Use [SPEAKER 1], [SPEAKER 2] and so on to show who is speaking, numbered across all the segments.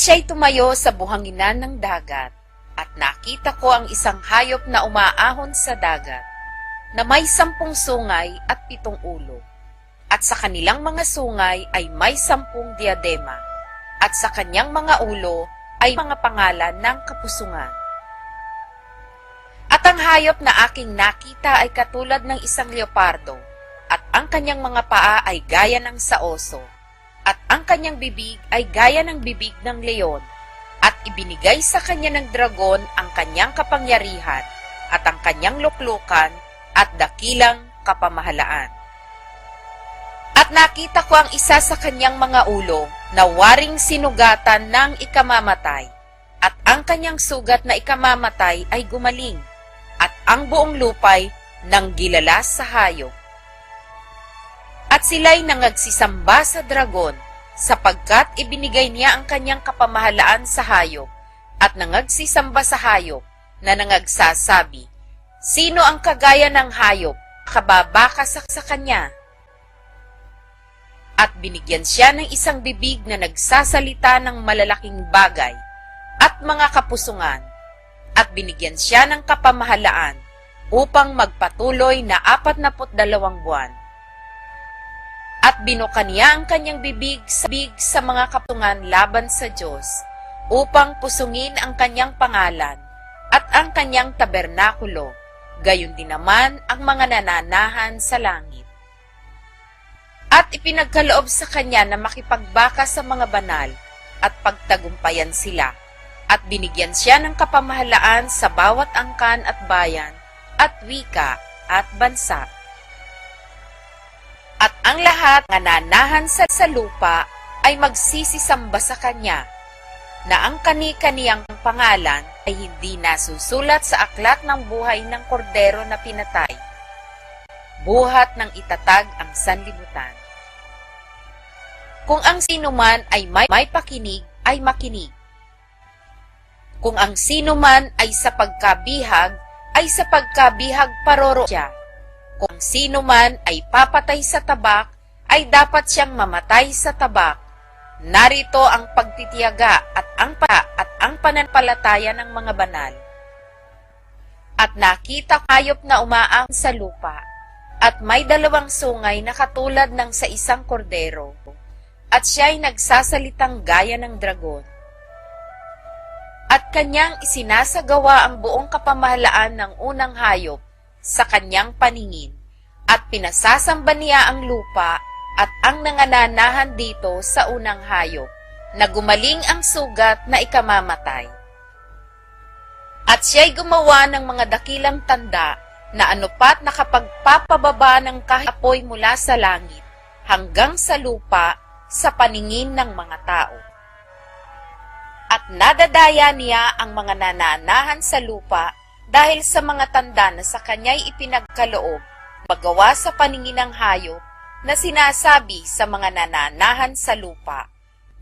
[SPEAKER 1] siya'y tumayo sa buhanginan ng dagat, at nakita ko ang isang hayop na umaahon sa dagat, na may 10 sungay at 7 ulo, at sa kanilang mga sungay ay may 10 diadema, at sa kanyang mga ulo ay mga pangalan ng kapusungan. At ang hayop na aking nakita ay katulad ng isang leopardo, at ang kanyang mga paa ay gaya ng sa oso, at ang kanyang bibig ay gaya ng bibig ng leon, at ibinigay sa kanya ng dragon ang kanyang kapangyarihan, at ang kanyang luklukan, at dakilang kapamahalaan. At nakita ko ang isa sa kanyang mga ulo na waring sinugatan ng ikamamatay, at ang kanyang sugat na ikamamatay ay gumaling, at ang buong lupay nang gilalas sa hayop. At sila'y nangagsisamba sa dragon, sapagkat ibinigay niya ang kanyang kapamahalaan sa hayop, at nangagsisamba sa hayop na nangagsasabi, "Sino ang kagaya ng hayop, kababaka sa kanya?" At binigyan siya ng isang bibig na nagsasalita ng malalaking bagay at mga kapusungan, at binigyan siya ng kapamahalaan upang magpatuloy na 42 buwan. At binuka niya ang kanyang bibig sa mga kapusungan laban sa Diyos, upang pusungin ang kanyang pangalan at ang kanyang tabernakulo, gayon din naman ang mga nananahan sa langit. At ipinagkaloob sa kanya na makipagbaka sa mga banal at pagtagumpayan sila, at binigyan siya ng kapamahalaan sa bawat angkan at bayan, at wika at bansa. At ang lahat ng nananahan sa lupa ay magsisisamba sa kanya, na ang kani-kaniyang pangalan ay hindi nasusulat sa aklat ng buhay ng kordero na pinatay, buhat ng itatag ang sanlibutan. Kung ang sinuman ay may pakinig, ay makinig. Kung ang sinuman ay sa pagkabihag, ay sa pagkabihag paroro siya. Kung sino man ay papatay sa tabak, ay dapat siyang mamatay sa tabak. Narito ang pagtitiyaga at ang pananampalataya ng mga banal. At nakita ko hayop na umaahon sa lupa, at may 2 sungay na katulad ng sa isang kordero, at siya'y nagsasalitang gaya ng dragon. At kanyang isinasagawa ang buong kapamahalaan ng unang hayop sa kanyang paningin, at pinasasamba niya ang lupa at ang nangananahan dito sa unang hayop, na gumaling ang sugat na ikamamatay. At siya'y gumawa ng mga dakilang tanda na anupat na kapagpapababa ng kahit apoy mula sa langit hanggang sa lupa sa paningin ng mga tao. At nadadaya niya ang mga nananahan sa lupa dahil sa mga tanda na sa kanya'y ipinagkaloob, magawa sa paningin ng hayop, na sinasabi sa mga nananahan sa lupa,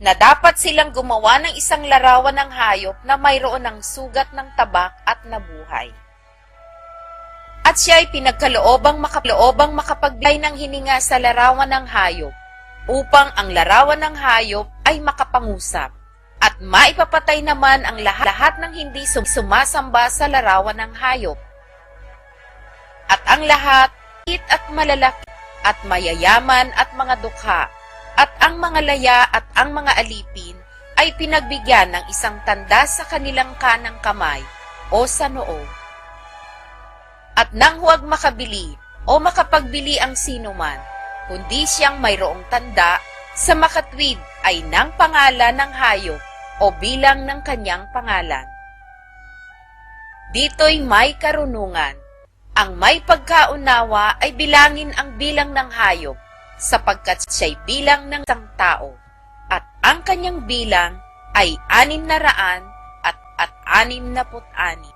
[SPEAKER 1] na dapat silang gumawa ng isang larawan ng hayop na mayroon ng sugat ng tabak at nabuhay. At siya'y pinagkaloobang makapagbigay ng hininga sa larawan ng hayop, upang ang larawan ng hayop ay makapangusap, at maipapatay naman ang lahat ng hindi sumasamba sa larawan ng hayop. At ang lahat, at malalaki, at mayayaman at mga dukha, at ang mga laya at ang mga alipin, ay pinagbigyan ng isang tanda sa kanilang kanang kamay o sa noo. At nang huwag makabili o makapagbili ang sinuman, kundi siyang mayroong tanda sa makatwid ay ng pangalan ng hayop o bilang ng kanyang pangalan. Dito'y may karunungan. Ang may pagkaunawa ay bilangin ang bilang ng hayop, sapagkat siya'y bilang ng isang tao, at ang kanyang bilang ay 600 at 66.